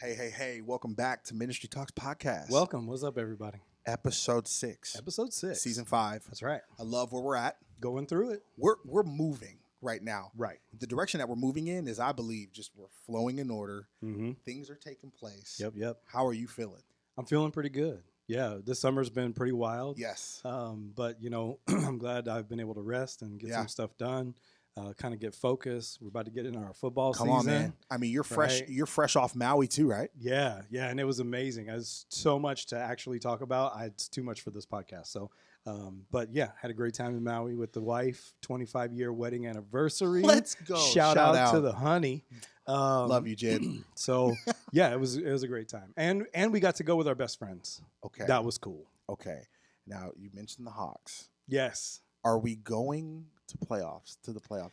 Hey, welcome back to Ministry Talks Podcast. Welcome. What's up, everybody? Episode 6. Episode 6. Season 5. That's right. I love where we're at. Going through it. We're moving right now. Right. The direction that we're moving in is, I believe, just we're flowing in order. Mm-hmm. Things are taking place. Yep. How are you feeling? I'm feeling pretty good. Yeah, this summer's been pretty wild. Yes. But, I'm glad I've been able to rest and get some stuff done, kind of get focused. We're about to get into our football season. Come on, man. I mean, you're fresh. Right? You're fresh off Maui too, right? Yeah, and it was amazing. There's so much to actually talk about. It's too much for this podcast. So, but yeah, had a great time in Maui with the wife. 25-year wedding anniversary. Let's go. Shout out to the honey. Love you, Jed. So yeah, it was a great time, and we got to go with our best friends. Okay, that was cool. Okay, now you mentioned the Hawks. Yes, are we going to the playoffs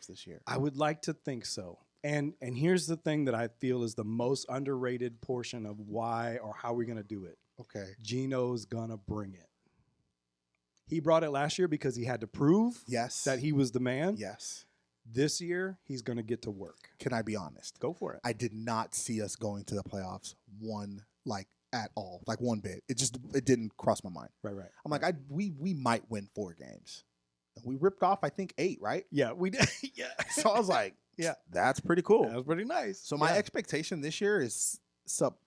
this year? I would like to think so. And here's the thing that I feel is the most underrated portion of why or how we're gonna do it. Okay, Gino's gonna bring it. He brought it last year because he had to prove that he was the man. Yes. This year, he's going to get to work. Can I be honest? Go for it. I did not see us going to the playoffs at all, one bit. It didn't cross my mind. Right. I'm like, we might win 4 games. We ripped off, I think, 8, right? Yeah, we did. Yeah. So I was like, yeah, that's pretty cool. That was pretty nice. So my expectation this year is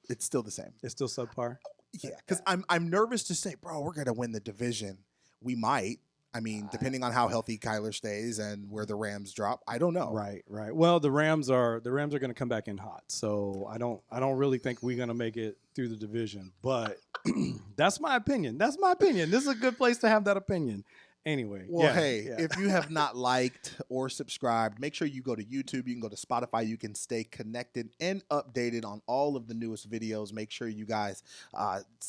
it's still the same. It's still subpar. Yeah, because I'm nervous to say, bro, we're gonna win the division. We might. I mean, depending on how healthy Kyler stays and where the Rams drop, I don't know. Right. Well, the Rams are going to come back in hot, so I don't really think we're going to make it through the division. But that's my opinion. This is a good place to have that opinion. Anyway, if you have not liked or subscribed, make sure you go to YouTube. You can go to Spotify. You can stay connected and updated on all of the newest videos. Make sure you guys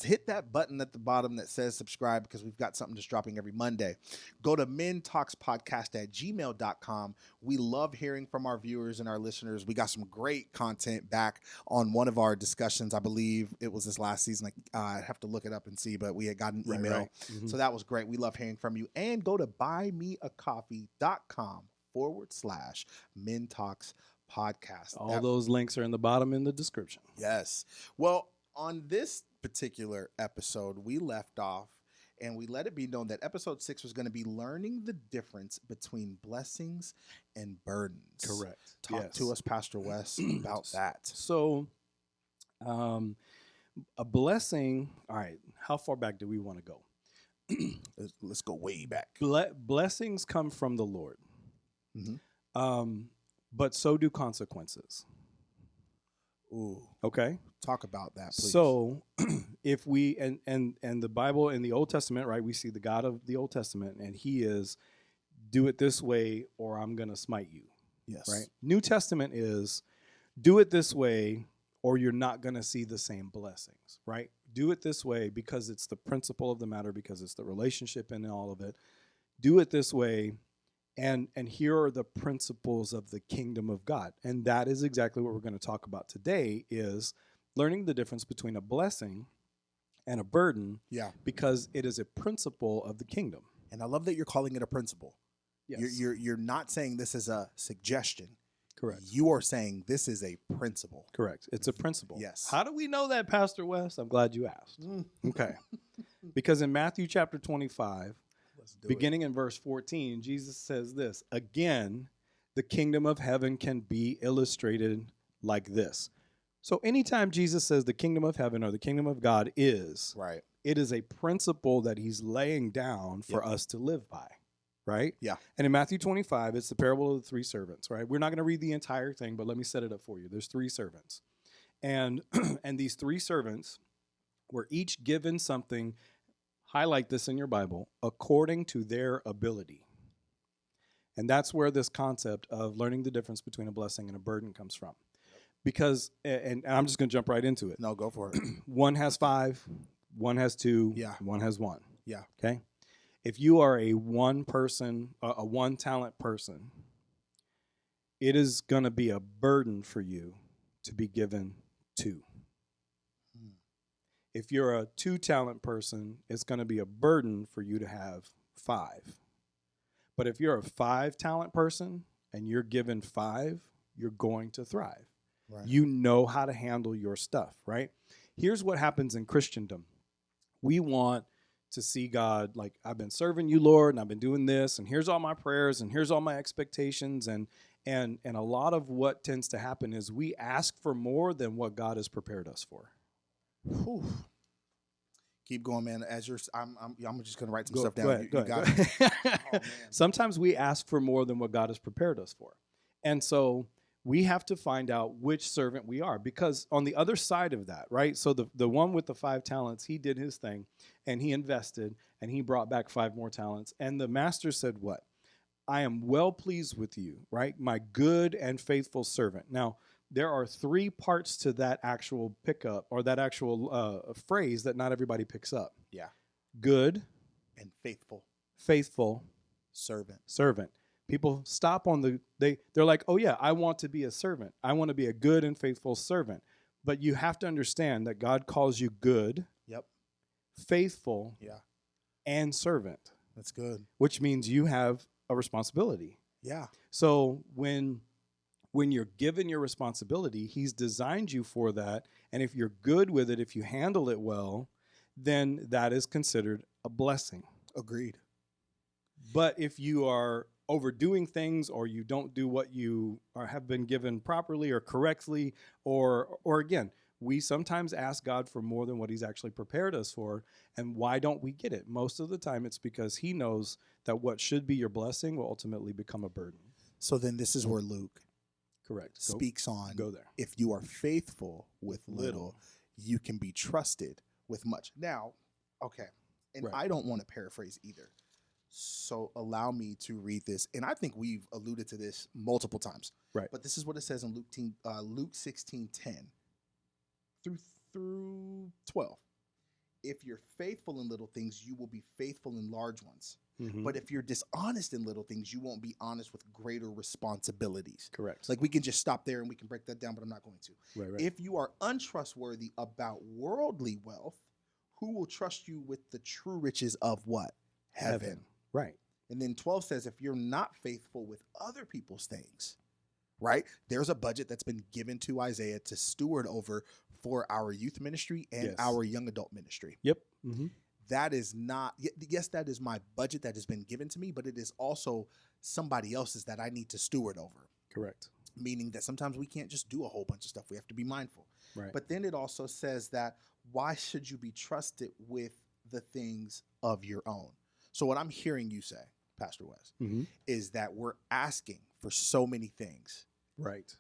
hit that button at the bottom that says subscribe, because we've got something just dropping every Monday. Go to mintalkspodcast@gmail.com. We love hearing from our viewers and our listeners. We got some great content back on one of our discussions. I believe it was this last season. I have to look it up and see, but we had gotten an email. Right. Mm-hmm. So that was great. We love hearing from you. And go to buymeacoffee.com/MinTalksPodcast. All those links are in the bottom in the description. Yes. Well, on this particular episode, we left off and we let it be known that episode 6 was going to be learning the difference between blessings and burdens. Correct. Talk to us, Pastor Wes, about that. So, a blessing. All right. How far back do we want to go? Let's go way back. Blessings come from the Lord, but so do consequences. Ooh, okay. Talk about that, please. So, if we and the Bible in the Old Testament, right? We see the God of the Old Testament, and He is, do it this way, or I'm going to smite you. Yes. Right. New Testament is, do it this way, or you're not going to see the same blessings. Right. Do it this way because it's the principle of the matter, because it's the relationship in all of it. Do it this way, and here are the principles of the kingdom of God. And that is exactly what we're going to talk about today, is learning the difference between a blessing and a burden. Yeah. Because it is a principle of the kingdom. And I love that you're calling it a principle. Yes. You're not saying this is a suggestion. Correct. You are saying this is a principle. Correct. It's a principle. Yes. How do we know that, Pastor West? I'm glad you asked. Okay. Because in Matthew chapter 25, beginning in verse 14, Jesus says this, again, the kingdom of heaven can be illustrated like this. So anytime Jesus says the kingdom of heaven or the kingdom of God is, right, it is a principle that he's laying down for us to live by. Right? Yeah. And in Matthew 25, it's the parable of the 3 servants, right? We're not going to read the entire thing, but let me set it up for you. There's 3 servants. And these 3 servants were each given something, highlight this in your Bible, according to their ability. And that's where this concept of learning the difference between a blessing and a burden comes from. Because, and I'm just going to jump right into it. No, go for it. One has 5, one has 2, one has 1. Yeah. Okay? If you are a one talent person, it is going to be a burden for you to be given 2. If you're a 2 talent person, it's going to be a burden for you to have 5. But if you're a 5 talent person and you're given 5, you're going to thrive. Right. You know how to handle your stuff, right? Here's what happens in Christendom. We want to see God like, I've been serving you, Lord, and I've been doing this, and here's all my prayers, and here's all my expectations, and a lot of what tends to happen is we ask for more than what God has prepared us for. Whew. Keep going, man. As you're, I'm just gonna write some Go, stuff down. go ahead, You go got ahead. it. Oh, man. Sometimes we ask for more than what God has prepared us for. And so we have to find out which servant we are, because on the other side of that, right? So the one with the 5 talents, he did his thing and he invested and he brought back 5 more talents. And the master said, what? I am well pleased with you, right? My good and faithful servant. Now, there are 3 parts to that actual pickup, or that actual phrase that not everybody picks up. Yeah. Good And faithful faithful servant. People stop on they're like, oh yeah, I want to be a servant. I want to be a good and faithful servant. But you have to understand that God calls you good, Yep. faithful, Yeah. and servant, That's good. which means you have a responsibility. Yeah. So when you're given your responsibility, he's designed you for that. And if you're good with it, if you handle it well, then that is considered a blessing. Agreed. But if you are overdoing things, or you don't do what you have been given properly or correctly, or again, we sometimes ask God for more than what he's actually prepared us for. And why don't we get it? Most of the time it's because he knows that what should be your blessing will ultimately become a burden. So then this is where Luke Correct. speaks on, Go there. if you are faithful with little, you can be trusted with much. Now, okay, and Right. I don't want to paraphrase either. So allow me to read this. And I think we've alluded to this multiple times. Right. But this is what it says in Luke 16:10 through 12. If you're faithful in little things, you will be faithful in large ones. Mm-hmm. But if you're dishonest in little things, you won't be honest with greater responsibilities. Correct. Like, we can just stop there and we can break that down, but I'm not going to. Right. If you are untrustworthy about worldly wealth, who will trust you with the true riches of what? Heaven. Right. And then 12 says, if you're not faithful with other people's things, right? There's a budget that's been given to Isaiah to steward over for our youth ministry and Yes. our young adult ministry. Yep. Mm-hmm. That is not, yes, that is my budget that has been given to me, but it is also somebody else's that I need to steward over. Correct. Meaning that sometimes we can't just do a whole bunch of stuff. We have to be mindful. Right. But then it also says that, why should you be trusted with the things of your own? So what I'm hearing you say, Pastor Wes, Mm-hmm. is that we're asking for so many things, Right.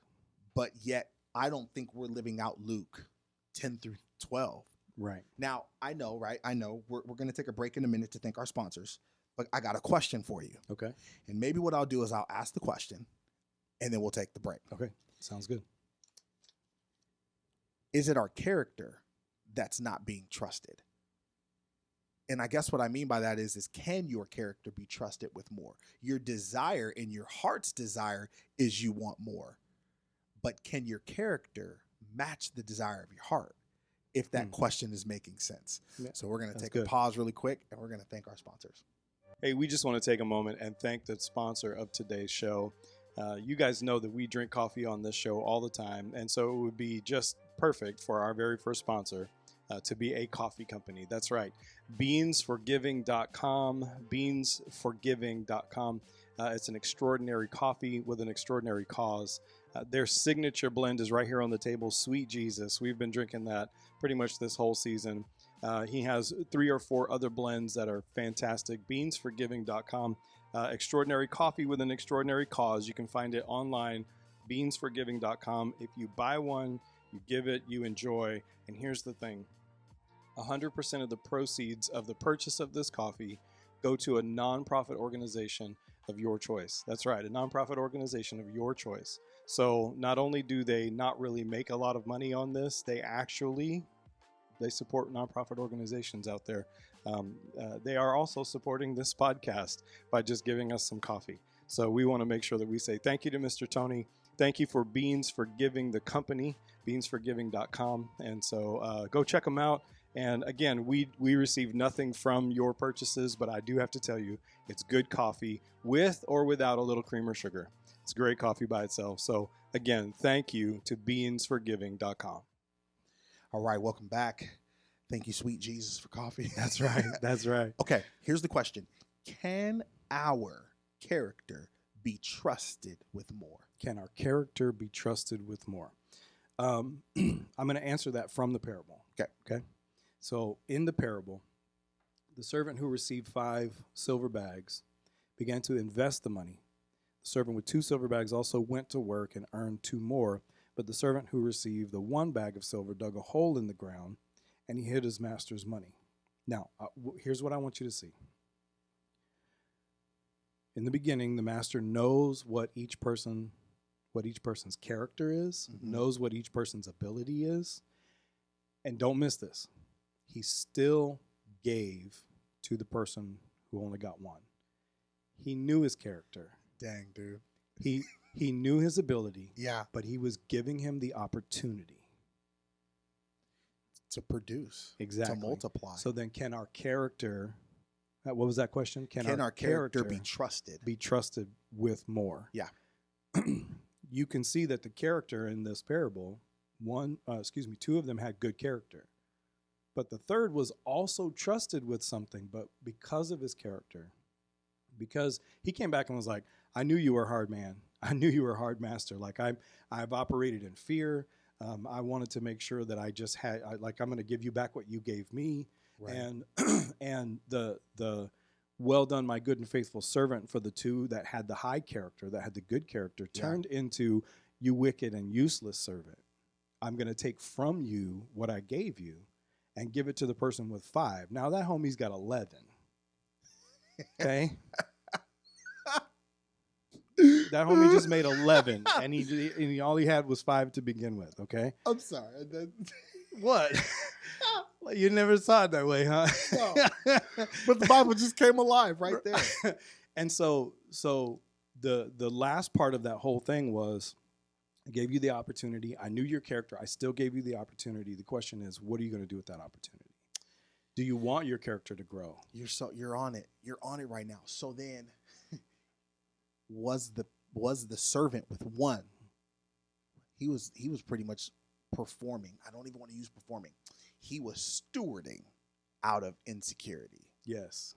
but yet I don't think we're living out Luke 10 through 12. Right. Now, I know, right? I know we're going to take a break in a minute to thank our sponsors, but I got a question for you. Okay. And maybe what I'll do is I'll ask the question and then we'll take the break. Okay. Sounds good. Is it our character that's not being trusted? And I guess what I mean by that is can your character be trusted with more? Your desire and your heart's desire is you want more. But can your character match the desire of your heart? If that question is making sense. Yeah, so we're going to take good. a pause really quick and we're going to thank our sponsors. Hey, we just want to take a moment and thank the sponsor of today's show. You guys know that we drink coffee on this show all the time. And so it would be just perfect for our very first sponsor to be a coffee company. That's right. Beansforgiving.com. Beansforgiving.com. It's an extraordinary coffee with an extraordinary cause. Their signature blend is right here on the table, Sweet Jesus. We've been drinking that pretty much this whole season. He has 3 or 4 other blends that are fantastic. Beansforgiving.com. Extraordinary coffee with an extraordinary cause. You can find it online, beansforgiving.com. If you buy one, you give it, you enjoy. And here's the thing. 100% of the proceeds of the purchase of this coffee go to a nonprofit organization of your choice. That's right, a nonprofit organization of your choice. So not only do they not really make a lot of money on this, they support nonprofit organizations out there. They are also supporting this podcast by just giving us some coffee. So we want to make sure that we say thank you to Mr. Tony. Thank you for Beans for Giving, the company, beansforgiving.com. And so go check them out. And again, we receive nothing from your purchases, but I do have to tell you, it's good coffee with or without a little cream or sugar. It's great coffee by itself. So Again, thank you to beansforgiving.com. All right, welcome back. Thank you, sweet Jesus, for coffee. That's right. That's right. Okay, here's the question. Can our character be trusted with more? Can our character be trusted with more? I'm going to answer that from the parable. Okay. So in the parable, the servant who received 5 silver bags began to invest the money. The servant with 2 silver bags also went to work and earned 2 more. But the servant who received the 1 bag of silver dug a hole in the ground, and he hid his master's money. Now, here's what I want you to see. In the beginning, the master knows what each person's character is, knows what each person's ability is. And don't miss this. He still gave to the person who only got 1. He knew his character. Dang, dude. He knew his ability. Yeah. But he was giving him the opportunity To produce. exactly To multiply. So then, can our character? What was that question? Can our character be trusted? Be trusted with more. Yeah. You can see that the character in this parable, 2 of them had good character. But the third was also trusted with something, but because of his character, because he came back and was like, I knew you were a hard man. I knew you were a hard master. Like I've operated in fear. I wanted to make sure that I just had, I'm going to give you back what you gave me. Right. And the well done, my good and faithful servant, for the 2 that had the high character, that had the good character, turned into, you wicked and useless servant. I'm going to take from you what I gave you and give it to the person with 5. Now that homie's got 11. Okay. That homie just made 11, and all he had was 5 to begin with. Okay. I'm sorry. What? You never saw it that way, huh? No. But the Bible just came alive right there. And so the last part of that whole thing was, I gave you the opportunity. I knew your character. I still gave you the opportunity. The question is, what are you going to do with that opportunity? Do you want your character to grow? You're on it. You're on it right now. So then, was the servant with 1? He was pretty much performing. I don't even want to use performing. He was stewarding out of insecurity. Yes.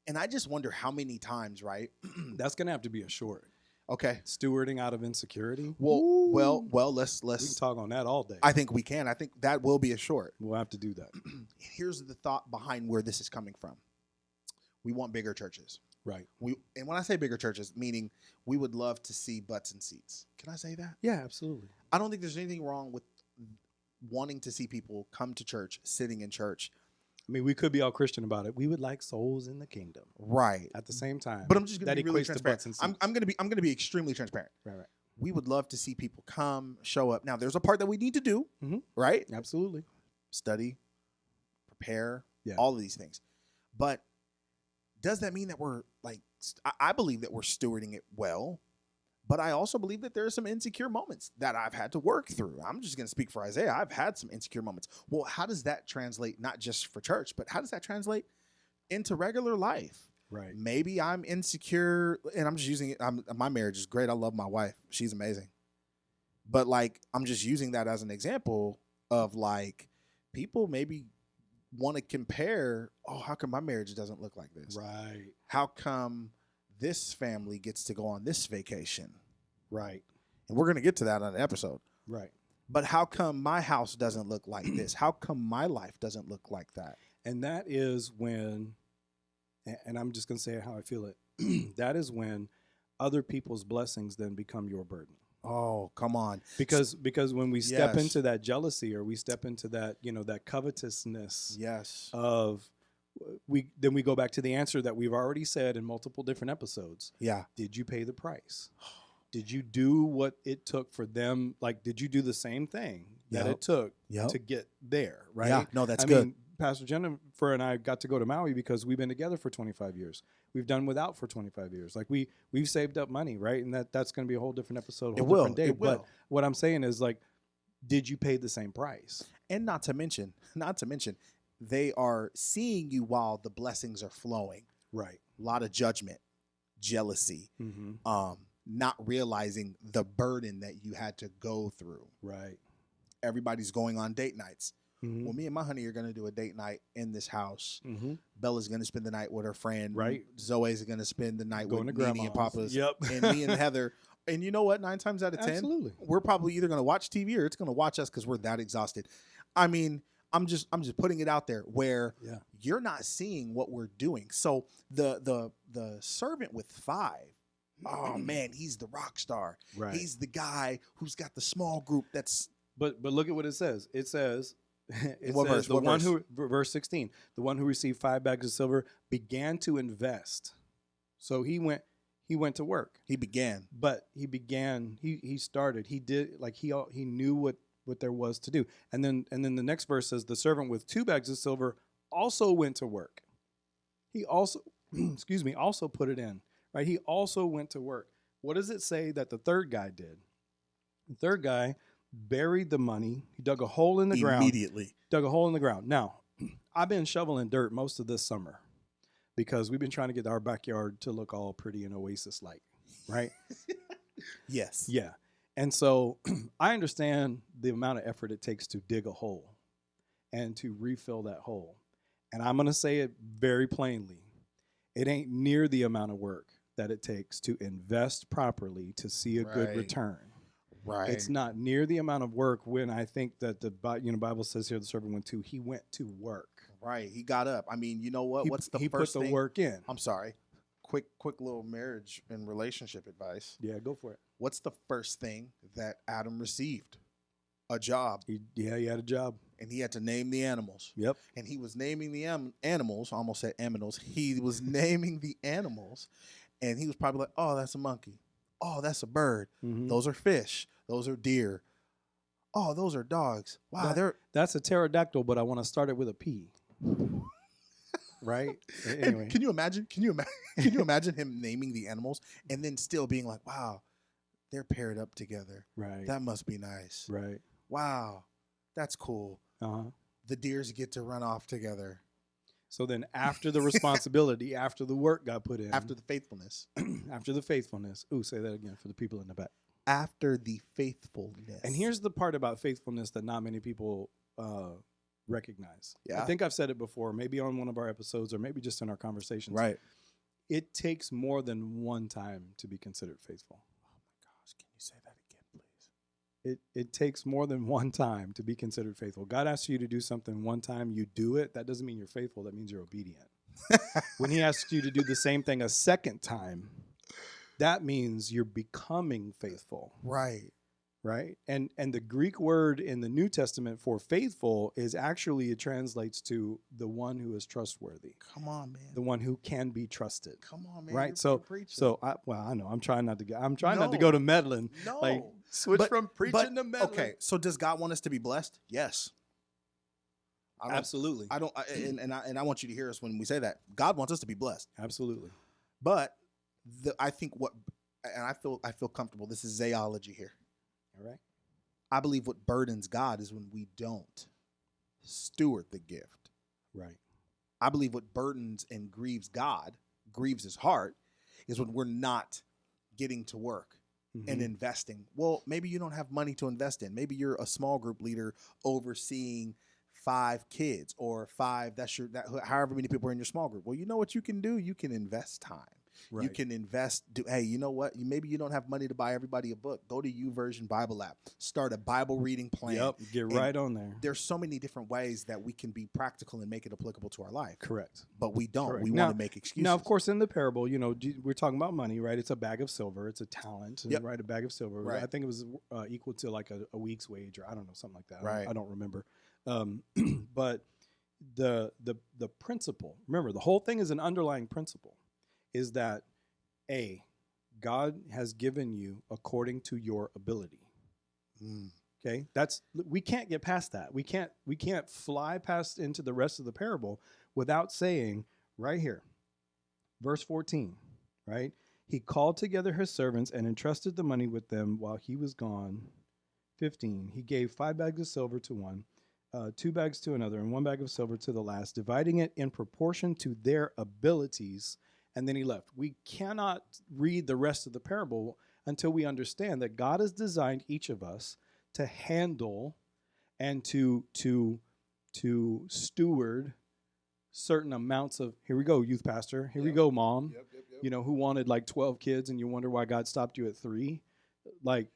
And I just wonder how many times, right? That's going to have to be a short. Okay. Stewarding out of insecurity. Well, let's we can talk on that all day. I think we can. I think that will be a short. We'll have to do that. Here's the thought behind where this is coming from. We want bigger churches. Right. And when I say bigger churches, meaning we would love to see butts and seats. Can I say that? Yeah, absolutely. I don't think there's anything wrong with wanting to see people come to church, sitting in church. I mean, we could be all Christian about it. We would like souls in the kingdom, right? At the same time, but I'm just going to be really transparent. I'm going to be extremely transparent. Right. We would love to see people come, show up. Now, there's a part that we need to do, right? Absolutely. Study, prepare, all of these things. But does that mean that we're I believe that we're stewarding it well, but I also believe that there are some insecure moments that I've had to work through. I'm just going to speak for Isaiah. I've had some insecure moments. Well, how does that translate, not just for church, but how does that translate into regular life? Right. Maybe I'm insecure, and I'm just using it. My marriage is great. I love my wife. She's amazing. But I'm just using that as an example of people maybe want to compare, how come my marriage doesn't look like this? Right. How come this family gets to go on this vacation? Right. And we're going to get to that on an episode. Right. But how come my house doesn't look like this? How come my life doesn't look like that? And that is when, and I'm just going to say how I feel it, that is when other people's blessings then become your burden. Oh, come on. Because when we step into that jealousy, or we step into that, that covetousness of, we go back to the answer that we've already said in multiple different episodes. Yeah. Did you pay the price? Did you do what it took for them? Did you do the same thing that it took to get there? Right. Yeah. No, that's good. Mean, Pastor Jennifer and I got to go to Maui because we've been together for 25 years. We've done without for 25 years. We've saved up money, right? And that's going to be a whole different episode, a whole different day. But what I'm saying is, did you pay the same price? And not to mention, they are seeing you while the blessings are flowing. Right. A lot of judgment, jealousy, not realizing the burden that you had to go through. Right. Everybody's going on date nights. Mm-hmm. Well, me and my honey are going to do a date night in this house. Mm-hmm. Bella's going to spend the night with her friend. Right. Zoe's going to spend the night Going with to Nene and grandma's. Papa's. Yep. And me and Heather. And you know what? 9 times out of 10, Absolutely. we're probably either going to watch TV or it's going to watch us because we're that exhausted. I mean, I'm just putting it out there where you're not seeing what we're doing. So the servant with 5, oh man, he's the rock star. Right. He's the guy who's got the small group that's. But look at what it says. It says, What verse? the What one verse? who, verse 16, the one who received 5 bags of silver began to invest. So he went to work. He began. But he started. He did, like, he knew what there was to do. And then the next verse says the servant with 2 bags of silver also went to work. He also, also put it in, right? He also went to work. What does it say that the third guy did? The third guy buried the money. He dug a hole in the ground. Immediately. Dug a hole in the ground. Now, I've been shoveling dirt most of this summer because we've been trying to get our backyard to look all pretty and oasis-like, right? Yes. Yeah. And so I understand the amount of effort it takes to dig a hole and to refill that hole. And I'm going to say it very plainly. It ain't near the amount of work that it takes to invest properly to see a good return. Right. It's not near the amount of work when I think that the Bible says here the servant went to, he went to work. Right. He got up. I mean, you know what? What's the he first put the thing? work in. I'm sorry. Quick little marriage and relationship advice. Yeah, go for it. What's the first thing that Adam received? A job. He had a job. And he had to name the animals. Yep. And he was naming the animals. I almost said aminals. He was naming the animals. And he was probably like, oh, that's a monkey. Oh, that's a bird. Mm-hmm. Those are fish. Those are deer. Oh, those are dogs. Wow, that's a pterodactyl, but I want to start it with a P. Right? Anyway. Can you imagine? Can you imagine him naming the animals and then still being like, wow, they're paired up together. Right. That must be nice. Right. Wow, that's cool. Uh-huh. The deers get to run off together. So then after the responsibility, after the work got put in. After the faithfulness. After the faithfulness. Ooh, say that again for the people in the back. After the faithfulness. And here's the part about faithfulness that not many people recognize. Yeah. I think I've said it before, maybe on one of our episodes or maybe just in our conversations. Right. It takes more than one time to be considered faithful. Oh my gosh, can you say that again, please? It takes more than one time to be considered faithful. God asks you to do something one time, you do it. That doesn't mean you're faithful. That means you're obedient. When he asks you to do the same thing a second time, that means you're becoming faithful. Right. Right. And the Greek word in the New Testament for faithful is actually, it translates to the one who is trustworthy. Come on, man. The one who can be trusted. Come on, man. Right. You're I know I'm trying not to go to meddling. No. Like switch from preaching to meddling. Okay. So does God want us to be blessed? Yes. Absolutely. I want you to hear us when we say that. God wants us to be blessed. Absolutely. But I think I feel comfortable. This is zeology here. All right. I believe what burdens God is when we don't steward the gift. Right. I believe what burdens and grieves God, grieves his heart, is when we're not getting to work and investing. Well, maybe you don't have money to invest in. Maybe you're a small group leader overseeing 5 kids or 5, however many people are in your small group. Well, you know what you can do? You can invest time. Right. You can invest. Hey, you know what? Maybe you don't have money to buy everybody a book. Go to YouVersion Bible app. Start a Bible reading plan. Yep. Get right on there. There's so many different ways that we can be practical and make it applicable to our life. Correct. But we don't. Correct. We want to make excuses. Now, of course, in the parable, we're talking about money, right? It's a bag of silver. It's a talent, right? A bag of silver. Right. I think it was equal to like a week's wage, or I don't know, something like that. Right. I don't remember. But the principle, remember, the whole thing is an underlying principle, is that God has given you according to your ability. Okay, we can't get past that. We can't fly past into the rest of the parable without saying right here, verse 14, right? He called together his servants and entrusted the money with them while he was gone. 15. He gave 5 bags of silver to one, 2 bags to another, and 1 bag of silver to the last, dividing it in proportion to their abilities. And then he left. We cannot read the rest of the parable until we understand that God has designed each of us to handle and to steward certain amounts of, here we go, youth pastor, here we go, mom, you know, who wanted like 12 kids and you wonder why God stopped you at 3. Like,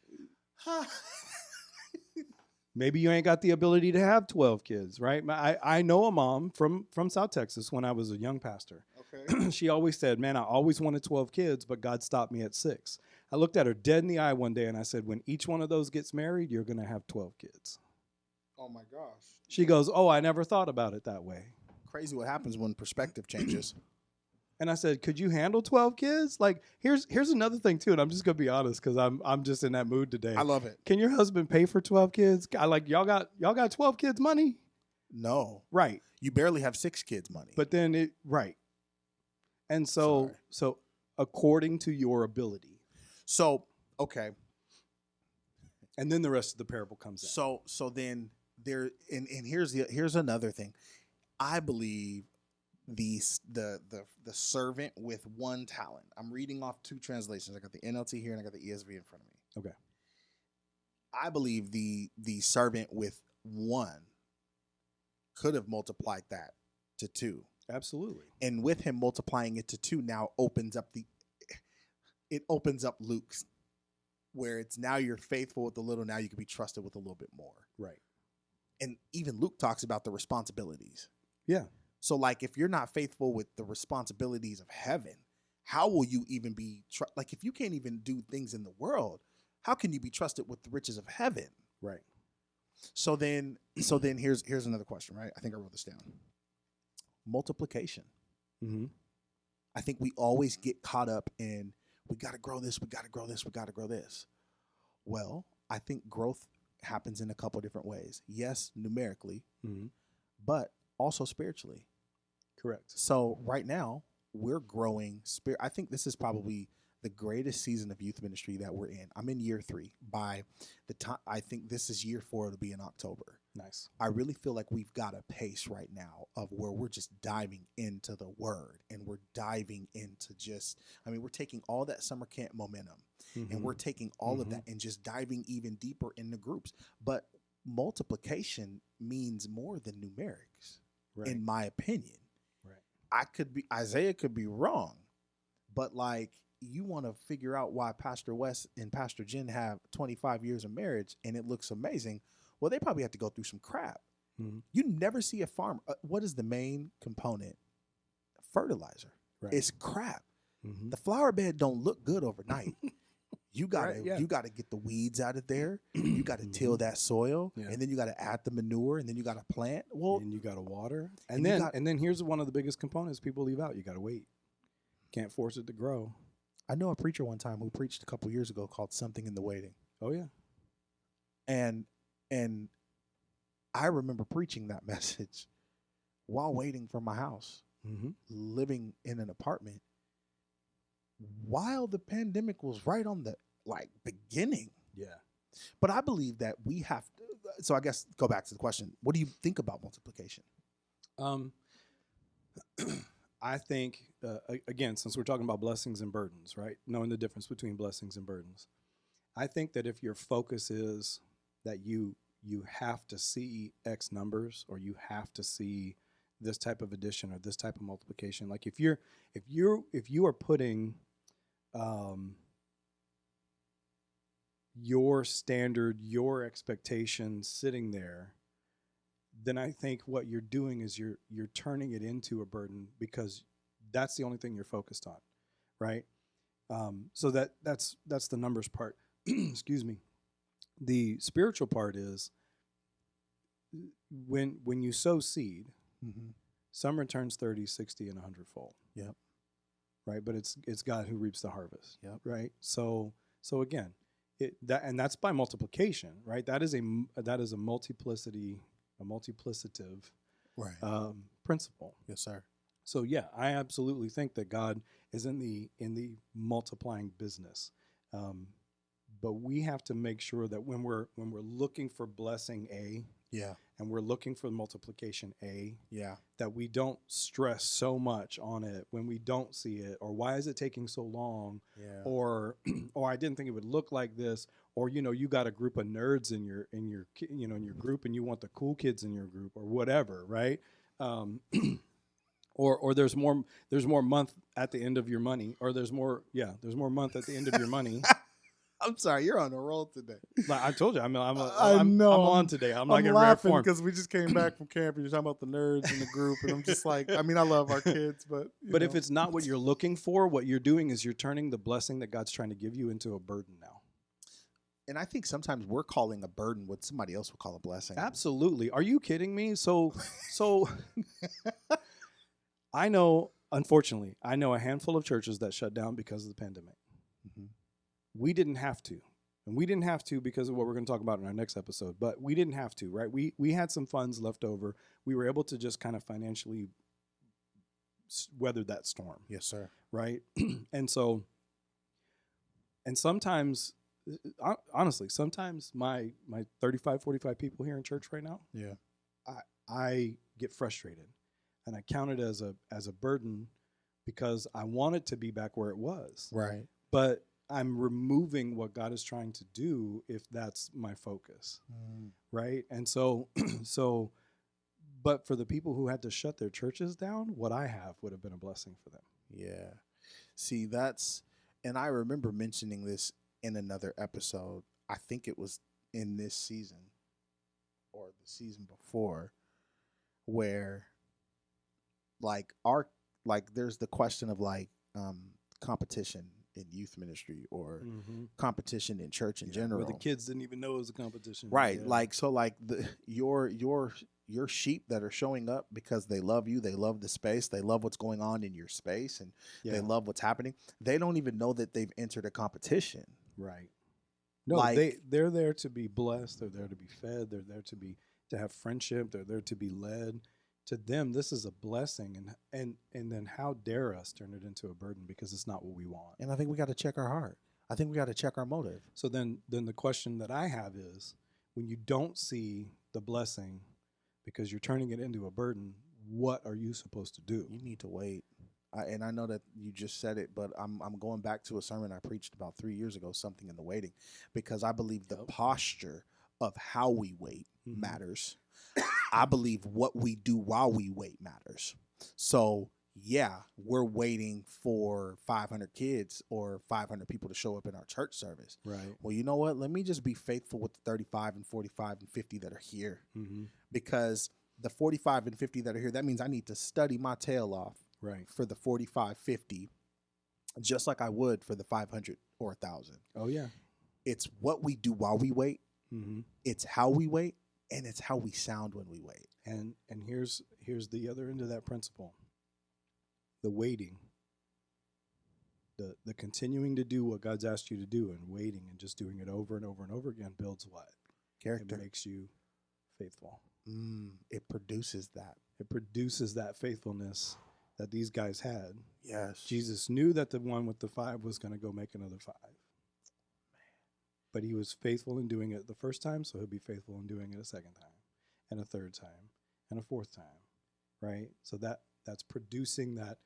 maybe you ain't got the ability to have 12 kids, right? I know a mom from South Texas when I was a young pastor. Okay. She always said, man, I always wanted 12 kids, but God stopped me at 6. I looked at her dead in the eye one day and I said, when each one of those gets married, you're going to have 12 kids. Oh my gosh. She goes, oh, I never thought about it that way. Crazy what happens when perspective changes. And I said, could you handle 12 kids? Like, here's another thing too, and I'm just gonna be honest because I'm just in that mood today. I love it. Can your husband pay for 12 kids? I like y'all got 12 kids money? No. Right. You barely have 6 kids money. But then right. And so according to your ability. So, okay. And then the rest of the parable comes in. So then there and here's another thing. I believe the servant with 1 talent. I'm reading off 2 translations. I got the NLT here and I got the ESV in front of me. Okay. I believe the servant with 1 could have multiplied that to 2. Absolutely. And with him multiplying it to 2 now opens up Luke's, where it's now you're faithful with a little, now you can be trusted with a little bit more. Right. And even Luke talks about the responsibilities. Yeah. So like if you're not faithful with the responsibilities of heaven, how will you even be like if you can't even do things in the world, how can you be trusted with the riches of heaven? Right. So then here's another question, right? I think I wrote this down. Multiplication. Mm-hmm. I think we always get caught up in we got to grow this, we got to grow this, we got to grow this. Well, I think growth happens in a couple different ways. Yes, numerically, but also spiritually. Correct. So right now we're growing spirit. I think this is probably the greatest season of youth ministry that we're in. I'm in year 3. By the time I think this is year 4, it'll be in October. Nice. I really feel like we've got a pace right now of where we're just diving into the word and we're diving into we're taking all that summer camp momentum and we're taking all of that and just diving even deeper in the groups. But multiplication means more than numerics, in my opinion. Right. Isaiah could be wrong, but like you want to figure out why Pastor West and Pastor Jen have 25 years of marriage and it looks amazing. Well, they probably have to go through some crap. You never see a farmer. What is the main component? Fertilizer. Right. It's crap. The flower bed don't look good overnight. You gotta get the weeds out of there. You gotta till that soil, and then you gotta add the manure, and then you gotta plant. Well, and you gotta water, and then here's one of the biggest components people leave out. You gotta wait. Can't force it to grow. I know a preacher one time who preached a couple years ago called "Something in the Waiting." Oh yeah, and I remember preaching that message while waiting for my house, living in an apartment, while the pandemic was right on the beginning. Yeah. But I believe that we have to, so I guess go back to the question. What do you think about multiplication? I think, again, since we're talking about blessings and burdens, right? Knowing the difference between blessings and burdens. I think that if your focus is that you have to see X numbers or you have to see this type of addition or this type of multiplication, like if you are putting your standard, your expectations sitting there, then I think what you're doing is you're turning it into a burden because that's the only thing you're focused on, right? So that's the numbers part. Excuse me. The spiritual part is when you sow seed, some returns 30, 60, and 100-fold. Yep. Right, but it's God who reaps the harvest. Yep. Right. So again, that's by multiplication, right? That is a multiplicative principle. Yes, sir. So yeah, I absolutely think that God is in the multiplying business, but we have to make sure that when we're looking for blessing A, Yeah. and we're looking for multiplication A, Yeah. that we don't stress so much on it when we don't see it, or why is it taking so long, Yeah. or or I didn't think it would look like this, or you got a group of nerds in your in your group and you want the cool kids in your group or whatever, right? Um, or there's more month at the end of your money, or there's more month at the end of your money. I'm sorry, you're on a roll today. Like I told you, I'm I know. I'm on today. I'm not I'm getting laughing reformed. because we just came back from camp and you're talking about the nerds in the group, and I'm just like, I mean, I love our kids, but But if it's not what you're looking for, what you're doing is you're turning the blessing that God's trying to give you into a burden now. and I think sometimes we're calling a burden what somebody else would call a blessing. Absolutely. Are you kidding me? So I know, unfortunately, I know a handful of churches that shut down because of the pandemic. Mhm. We didn't have to. And we didn't have to because of what we're going to talk about in our next episode. But we didn't have to, right? We had some funds left over. We were able to just kind of financially weather that storm, Yes, sir. right? And so, and sometimes, honestly, sometimes my 35, 45 people here in church right now, Yeah. I get frustrated, and I count it as a burden because I want it to be back where it was. Right. But I'm removing what God is trying to do if that's my focus, right? And so, but for the people who had to shut their churches down, what I have would have been a blessing for them. Yeah. See, and I remember mentioning this in another episode. I think it was in this season or the season before, where there's the question of competition in youth ministry or competition in church in general. Where the kids didn't even know it was a competition. Right. Yeah. Your sheep that are showing up because they love you, they love the space, they love what's going on in your space, and they love what's happening. They don't even know that they've entered a competition. Right. No, they're there to be blessed, they're there to be fed, they're there to have friendship, they're there to be led. To them, this is a blessing, and then how dare us turn it into a burden because it's not what we want. And I think we got to check our heart. I think we got to check our motive. So then the question that I have is, when you don't see the blessing because you're turning it into a burden, what are you supposed to do? You need to wait. And I know that you just said it, but I'm going back to a sermon I preached about 3 years ago, something in the waiting, because I believe the posture of how we wait matters. I believe what we do while we wait matters. So, yeah, we're waiting for 500 kids or 500 people to show up in our church service. Right. Well, you know what? Let me just be faithful with the 35 and 45 and 50 that are here. Because the 45 and 50 that are here, that means I need to study my tail off for the 45, 50, just like I would for the 500 or 1,000. Oh, yeah. It's what we do while we wait. It's how we wait. And it's how we sound when we wait. And here's the other end of that principle. The waiting. The continuing to do what God's asked you to do and waiting and just doing it over and over and over again builds what? Character. It makes you faithful. It produces that. It produces that faithfulness that these guys had. Yes. Jesus knew that the one with the 5 was going to go make another 5. But he was faithful in doing it the first time, so he'll be faithful in doing it a second time, and a third time, and a fourth time, right? So that's producing that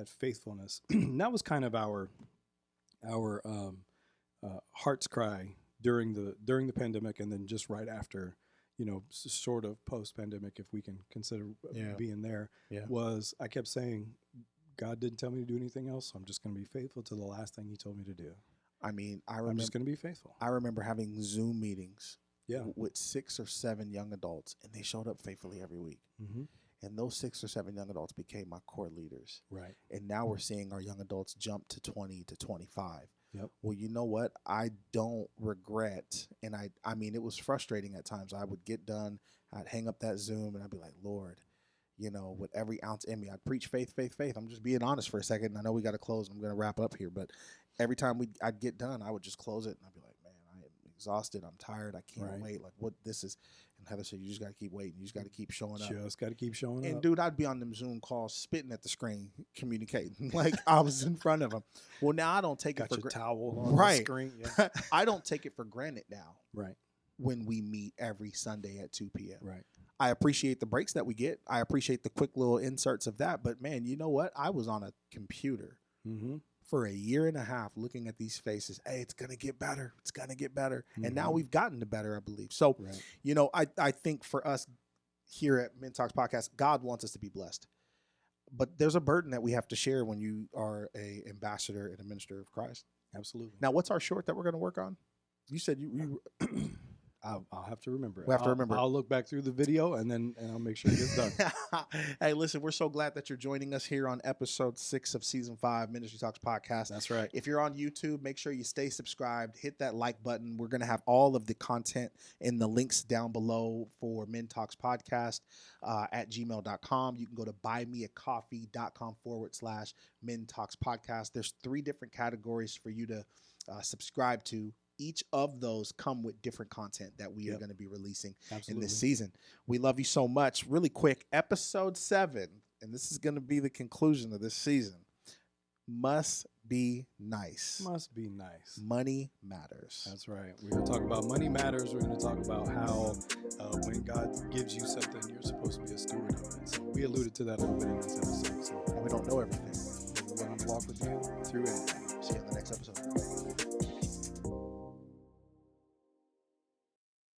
faithfulness. And that was kind of our heart's cry during the pandemic, and then just right after, sort of post-pandemic, if we can consider being there, was I kept saying, God didn't tell me to do anything else, so I'm just going to be faithful to the last thing he told me to do. I mean, I'm just going to be faithful. I remember having Zoom meetings Yeah. with 6 or 7 young adults, and they showed up faithfully every week. Mm-hmm. And those 6 or 7 young adults became my core leaders. Right. And now we're seeing our young adults jump to 20 to 25. Yep. Well, you know what? I don't regret. And I mean, it was frustrating at times. I would get done, I'd hang up that Zoom, and I'd be like, Lord, you know, with every ounce in me, I'd preach faith, faith, faith. I'm just being honest for a second. I know we got to close. I'm going to wrap up here. But every time I'd get done, I would just close it. And I'd be like, man, I am exhausted. I'm tired. I can't wait. Like, what this is. And Heather said, you just got to keep waiting. You just got to keep showing up. Just got to keep showing up. And, dude, I'd be on them Zoom calls spitting at the screen, communicating like I was in front of them. Well, now I don't take it for granted. Towel on the screen. Yeah. I don't take it for granted now. Right. when we meet every Sunday at 2 p.m. Right. I appreciate the breaks that we get. I appreciate the quick little inserts of that. But man, you know what? I was on a computer for a year and a half looking at these faces. Hey, it's going to get better. It's going to get better. And now we've gotten to better, I believe. So, you know, I think for us here at Men Talks Podcast, God wants us to be blessed. But there's a burden that we have to share when you are a ambassador and a minister of Christ. Absolutely. Now, what's our short that we're going to work on? You said you I'll have to remember it. We'll have to remember it. I'll look back through the video and I'll make sure it gets done. Hey, listen, we're so glad that you're joining us here on episode 6 of season 5 Ministry Talks Podcast. That's right. If you're on YouTube, make sure you stay subscribed, hit that like button. We're going to have all of the content in the links down below for Men Talks Podcast at gmail.com. You can go to buymeacoffee.com/Men Talks Podcast. There's 3 different categories for you to subscribe to. Each of those come with different content that we are going to be releasing in this season. We love you so much. Really quick, episode 7, and this is going to be the conclusion of this season. Must be nice. Must be nice. Money matters. That's right. We're going to talk about money matters. We're going to talk about how when God gives you something, you're supposed to be a steward of it. So we alluded to that a little bit in this episode. And we don't know everything. We're going to walk with you through anything. See you in the next episode.